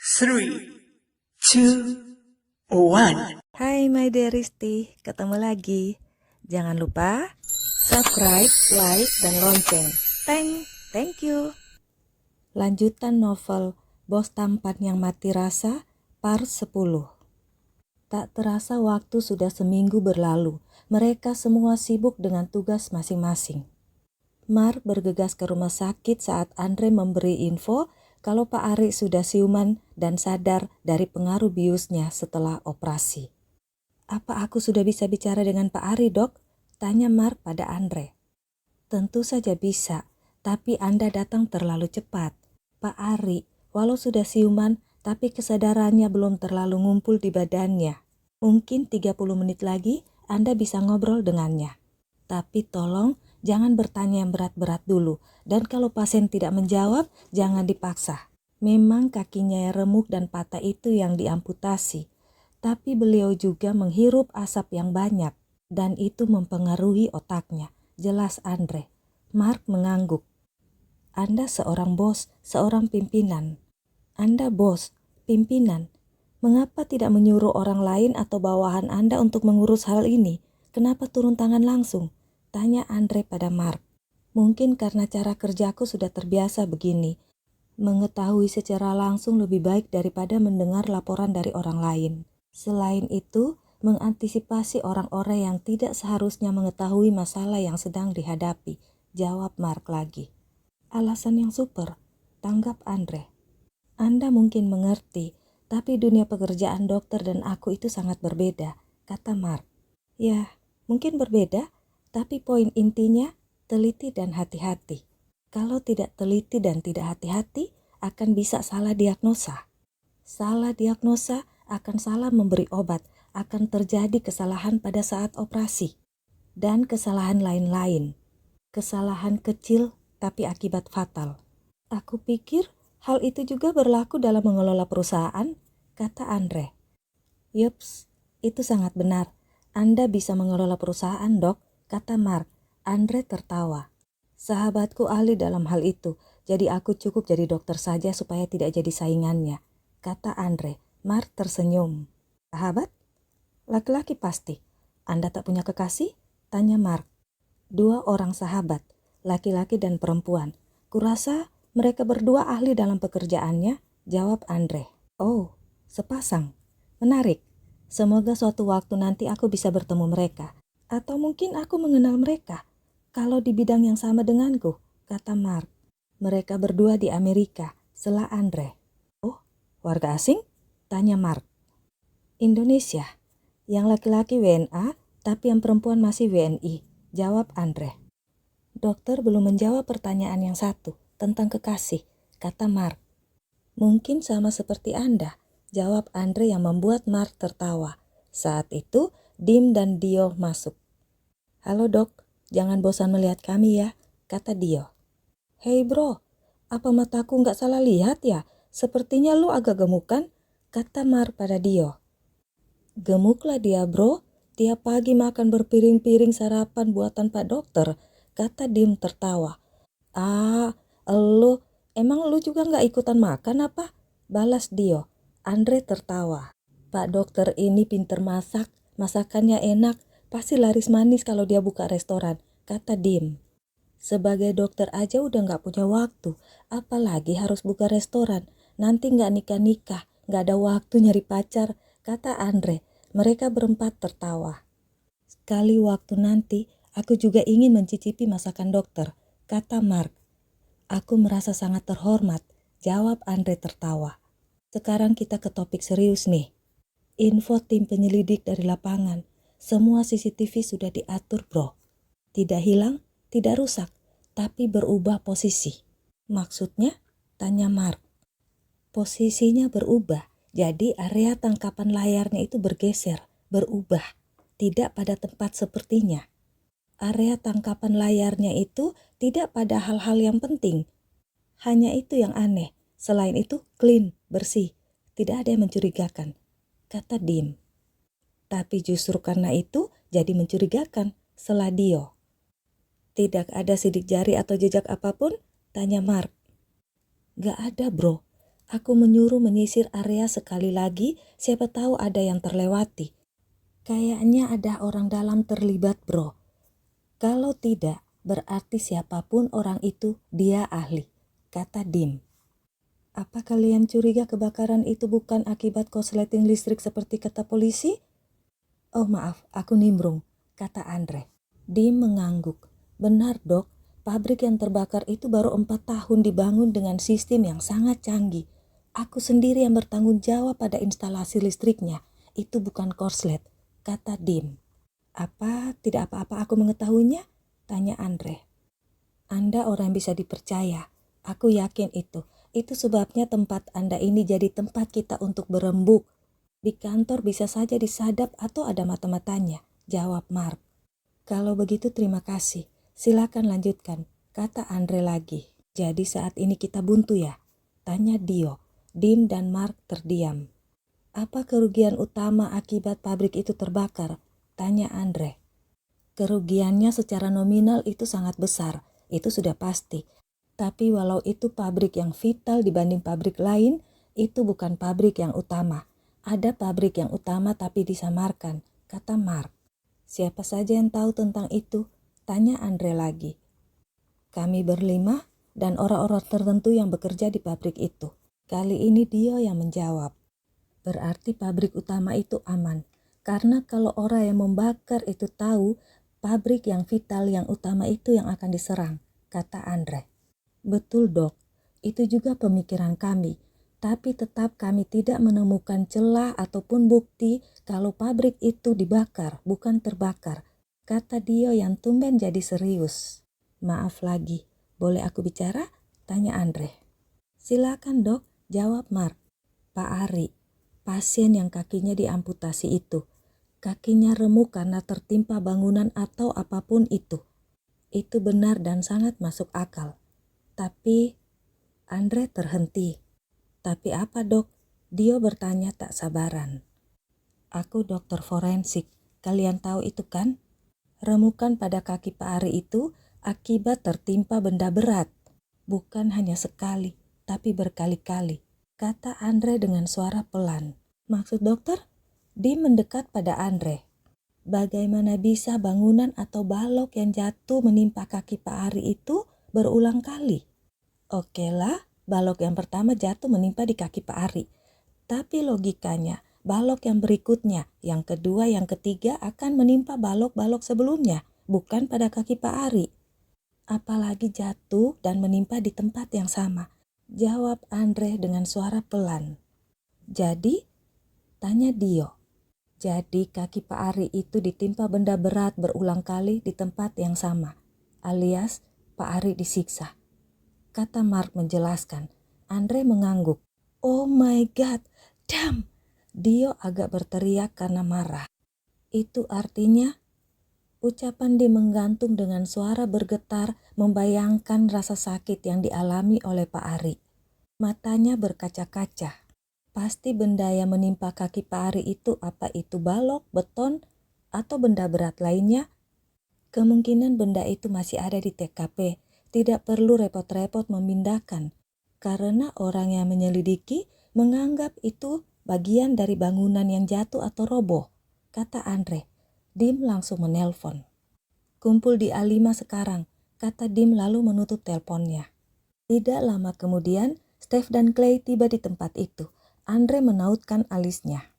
3, 2, 1. Hai my dearisti, ketemu lagi. Jangan lupa subscribe, like, dan lonceng. Thank you. Lanjutan novel Bos Tampan yang Mati Rasa, part 10. Tak terasa waktu sudah seminggu berlalu. Mereka semua sibuk dengan tugas masing-masing. Mark bergegas ke rumah sakit saat Andre memberi info kalau Pak Ari sudah siuman dan sadar dari pengaruh biusnya setelah operasi. "Apa aku sudah bisa bicara dengan Pak Ari, Dok?" tanya Mark pada Andre. "Tentu saja bisa, tapi Anda datang terlalu cepat. Pak Ari, walau sudah siuman, tapi kesadarannya belum terlalu ngumpul di badannya. Mungkin 30 menit lagi Anda bisa ngobrol dengannya. Tapi tolong jangan bertanya yang berat-berat dulu, dan kalau pasien tidak menjawab, jangan dipaksa. Memang kakinya yang remuk dan patah itu yang diamputasi, tapi beliau juga menghirup asap yang banyak, dan itu mempengaruhi otaknya," jelas Andre. Mark mengangguk. "Anda seorang bos, seorang pimpinan. Anda bos, pimpinan. Mengapa tidak menyuruh orang lain atau bawahan Anda untuk mengurus hal ini? Kenapa turun tangan langsung?" tanya Andre pada Mark. "Mungkin karena cara kerjaku sudah terbiasa begini. Mengetahui secara langsung lebih baik daripada mendengar laporan dari orang lain. Selain itu, mengantisipasi orang-orang yang tidak seharusnya mengetahui masalah yang sedang dihadapi," jawab Mark lagi. "Alasan yang super," tanggap Andre. "Anda mungkin mengerti, tapi dunia pekerjaan dokter dan aku itu sangat berbeda," kata Mark. "Ya, mungkin berbeda, tapi poin intinya teliti dan hati-hati. Kalau tidak teliti dan tidak hati-hati, akan bisa salah diagnosa. Salah diagnosa akan salah memberi obat, akan terjadi kesalahan pada saat operasi, dan kesalahan lain-lain. Kesalahan kecil tapi akibat fatal. Aku pikir hal itu juga berlaku dalam mengelola perusahaan," kata Andre. "Yups, itu sangat benar. Anda bisa mengelola perusahaan, Dok," kata Mark. Andre tertawa. "Sahabatku ahli dalam hal itu, jadi aku cukup jadi dokter saja supaya tidak jadi saingannya," kata Andre. Mark tersenyum. "Sahabat? Laki-laki pasti. Anda tak punya kekasih?" tanya Mark. "2 orang sahabat, laki-laki dan perempuan. Kurasa mereka berdua ahli dalam pekerjaannya," jawab Andre. "Oh, sepasang. Menarik. Semoga suatu waktu nanti aku bisa bertemu mereka. Atau mungkin aku mengenal mereka. Kalau di bidang yang sama denganku," kata Mark. "Mereka berdua di Amerika," sela Andre. "Oh, warga asing?" tanya Mark. "Indonesia. Yang laki-laki WNA, tapi yang perempuan masih WNI," jawab Andre. "Dokter belum menjawab pertanyaan yang satu, tentang kekasih," kata Mark. "Mungkin sama seperti Anda," jawab Andre yang membuat Mark tertawa. Saat itu, Dim dan Dio masuk. "Halo Dok, jangan bosan melihat kami ya," kata Dio. "Hei bro, apa mataku nggak salah lihat ya? Sepertinya lu agak gemukan," kata Mark pada Dio. "Gemuklah dia bro, tiap pagi makan berpiring-piring sarapan buatan Pak Dokter," kata Dim tertawa. "Ah, elu, emang lu juga nggak ikutan makan apa?" balas Dio. Andre tertawa. "Pak Dokter ini pinter masak, masakannya enak, pasti laris manis kalau dia buka restoran," kata Dim. "Sebagai dokter aja udah nggak punya waktu, apalagi harus buka restoran. Nanti nggak nikah-nikah, nggak ada waktu nyari pacar," kata Andre. Mereka berempat tertawa. "Sekali waktu nanti, aku juga ingin mencicipi masakan dokter," kata Mark. "Aku merasa sangat terhormat," jawab Andre tertawa. "Sekarang kita ke topik serius nih. Info tim penyelidik dari lapangan. Semua CCTV sudah diatur bro. Tidak hilang, tidak rusak, tapi berubah posisi." "Maksudnya?" tanya Mark. "Posisinya berubah, jadi area tangkapan layarnya itu bergeser, berubah. Tidak pada tempat sepertinya. Area tangkapan layarnya itu tidak pada hal-hal yang penting. Hanya itu yang aneh. Selain itu clean, bersih. Tidak ada yang mencurigakan," kata Dim. "Tapi justru karena itu jadi mencurigakan," sela Dio. "Tidak ada sidik jari atau jejak apapun?" tanya Mark. "Gak ada bro. Aku menyuruh menyisir area sekali lagi, siapa tahu ada yang terlewati. Kayaknya ada orang dalam terlibat, bro. Kalau tidak, berarti siapapun orang itu, dia ahli, kata Dim. Apa kalian curiga kebakaran itu bukan akibat korsleting listrik seperti kata polisi? Oh maaf, aku nimbrung, kata Andre. Dim mengangguk. Benar dok, pabrik yang terbakar itu baru 4 tahun dibangun dengan sistem yang sangat canggih. Aku sendiri yang bertanggung jawab pada instalasi listriknya. Itu bukan korslet, kata Dim. Apa tidak apa-apa aku mengetahuinya? Tanya Andre. Anda orang yang bisa dipercaya. Aku yakin itu. Itu sebabnya tempat Anda ini jadi tempat kita untuk berembuk. Di kantor bisa saja disadap atau ada mata-matanya, jawab Mark. Kalau begitu terima kasih. Silakan lanjutkan, kata Andre lagi. Jadi saat ini kita buntu ya? Tanya Dio. Dim dan Mark terdiam. Apa kerugian utama akibat pabrik itu terbakar? Tanya Andre. Kerugiannya secara nominal itu sangat besar, itu sudah pasti. Tapi walau itu pabrik yang vital dibanding pabrik lain, itu bukan pabrik yang utama. Ada pabrik yang utama tapi disamarkan, kata Mark. Siapa saja yang tahu tentang itu? Tanya Andre lagi. Kami berlima dan orang-orang tertentu yang bekerja di pabrik itu. Kali ini Dio yang menjawab. Berarti pabrik utama itu aman. Karena kalau orang yang membakar itu tahu, pabrik yang vital yang utama itu yang akan diserang, kata Andre. Betul dok, itu juga pemikiran kami. Tapi tetap kami tidak menemukan celah ataupun bukti kalau pabrik itu dibakar, bukan terbakar, kata Dio yang tumben jadi serius. Maaf lagi, boleh aku bicara? Tanya Andre. Silakan dok, jawab Mark. Pak Ari, pasien yang kakinya diamputasi itu. Kakinya remuk karena tertimpa bangunan atau apapun itu. Itu benar dan sangat masuk akal. Tapi Andre terhenti. Tapi apa dok? Dio bertanya tak sabaran. Aku dokter forensik. Kalian tahu itu kan? Remukan pada kaki Pak Ari itu akibat tertimpa benda berat. Bukan hanya sekali, tapi berkali-kali, kata Andre dengan suara pelan. Maksud dokter? Dim mendekat pada Andre. Bagaimana bisa bangunan atau balok yang jatuh menimpa kaki Pak Ari itu berulang kali? Oke lah, balok yang pertama jatuh menimpa di kaki Pak Ari. Tapi logikanya, balok yang berikutnya, yang kedua, yang ketiga akan menimpa balok-balok sebelumnya, bukan pada kaki Pak Ari. Apalagi jatuh dan menimpa di tempat yang sama, jawab Andre dengan suara pelan. Jadi, tanya Dio. Jadi kaki Pak Ari itu ditimpa benda berat berulang kali di tempat yang sama, alias Pak Ari disiksa, kata Mark menjelaskan. Andre mengangguk. Oh my god, damn! Dio agak berteriak karena marah. Itu artinya? Ucapan Dim menggantung dengan suara bergetar membayangkan rasa sakit yang dialami oleh Pak Ari. Matanya berkaca-kaca. Pasti benda yang menimpa kaki Pak Ari itu apa itu balok, beton, atau benda berat lainnya? Kemungkinan benda itu masih ada di TKP. Tidak perlu repot-repot memindahkan. Karena orang yang menyelidiki menganggap itu bagian dari bangunan yang jatuh atau roboh, kata Andre. Dim langsung menelpon. Kumpul di A5 sekarang, kata Dim lalu menutup teleponnya. Tidak lama kemudian, Steph dan Clay tiba di tempat itu. Andre menautkan alisnya.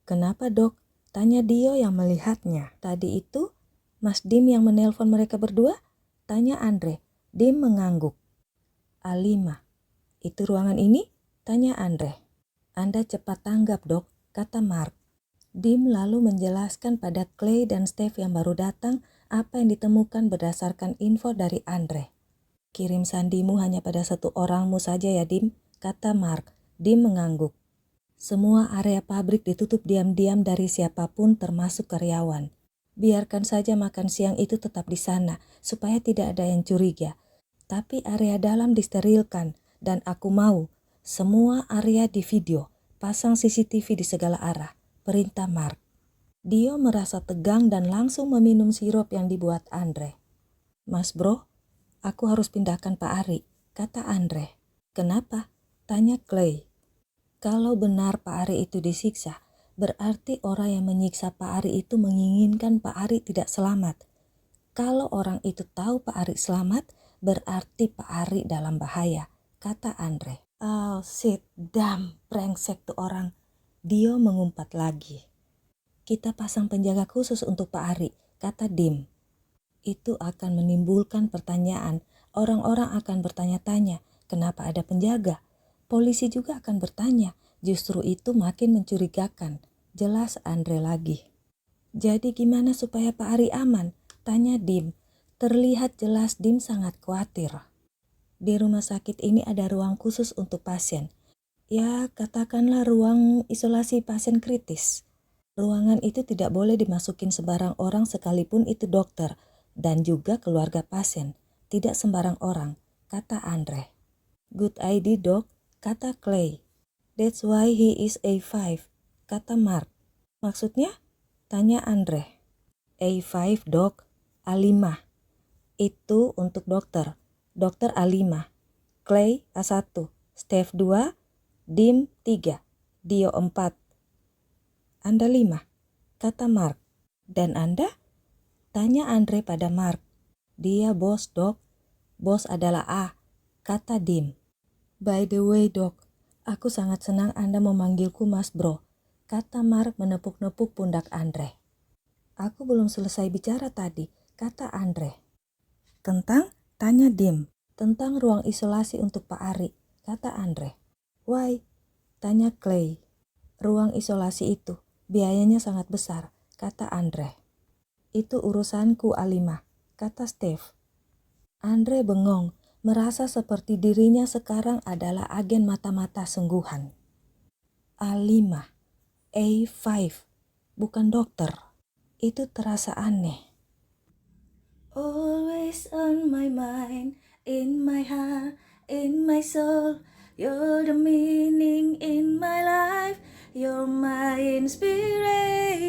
Kenapa dok? Tanya Dio yang melihatnya. Tadi itu, Mas Dim yang menelpon mereka berdua? Tanya Andre. Dim mengangguk. A5. Itu ruangan ini? Tanya Andre. Anda cepat tanggap dok, kata Mark. Dim lalu menjelaskan pada Clay dan Steph yang baru datang apa yang ditemukan berdasarkan info dari Andre. Kirim sandimu hanya pada satu orangmu saja ya Dim, kata Mark. Dim mengangguk. Semua area pabrik ditutup diam-diam dari siapapun termasuk karyawan. Biarkan saja makan siang itu tetap di sana supaya tidak ada yang curiga. Tapi area dalam disterilkan dan aku mau semua area di video, pasang CCTV di segala arah. Perintah Mark. Dio merasa tegang dan langsung meminum sirup yang dibuat Andre. Mas bro, aku harus pindahkan Pak Ari, kata Andre. Kenapa? Tanya Clay. Kalau benar Pak Ari itu disiksa, berarti orang yang menyiksa Pak Ari itu menginginkan Pak Ari tidak selamat. Kalau orang itu tahu Pak Ari selamat, berarti Pak Ari dalam bahaya, kata Andre. Oh shit, damn, brengsek tuh orang. Dio mengumpat lagi. Kita pasang penjaga khusus untuk Pak Ari, kata Dim. Itu akan menimbulkan pertanyaan. Orang-orang akan bertanya-tanya, kenapa ada penjaga? Polisi juga akan bertanya, justru itu makin mencurigakan. Jelas Andre lagi. Jadi gimana supaya Pak Ari aman? Tanya Dim. Terlihat jelas Dim sangat khawatir. Di rumah sakit ini ada ruang khusus untuk pasien. Ya, katakanlah ruang isolasi pasien kritis. Ruangan itu tidak boleh dimasukin sembarang orang sekalipun itu dokter dan juga keluarga pasien. Tidak sembarang orang, kata Andre. Good idea, Dok, kata Clay. That's why he is A5, kata Mark. Maksudnya? Tanya Andre. A5, Dok, A5. Itu untuk dokter. Dokter A5. Clay A1, Steph 2, Dim 3, Dio 4. Anda 5, kata Mark. Dan Anda? Tanya Andre pada Mark. Dia bos, Dok. Bos adalah A, kata Dim. By the way, Dok, aku sangat senang Anda memanggilku Mas Bro, kata Mark menepuk-nepuk pundak Andre. Aku belum selesai bicara tadi, kata Andre. Tentang? Tanya Dim. Tentang ruang isolasi untuk Pak Ari, kata Andre. Why? Tanya Clay. Ruang isolasi itu, biayanya sangat besar, kata Andre. Itu urusanku A5, kata Steph. Andre bengong, merasa seperti dirinya sekarang adalah agen mata-mata sungguhan. A5, A5, bukan dokter. Itu terasa aneh. Always on my mind, in my heart, in my soul. You're the meaning in my life. You're my inspiration.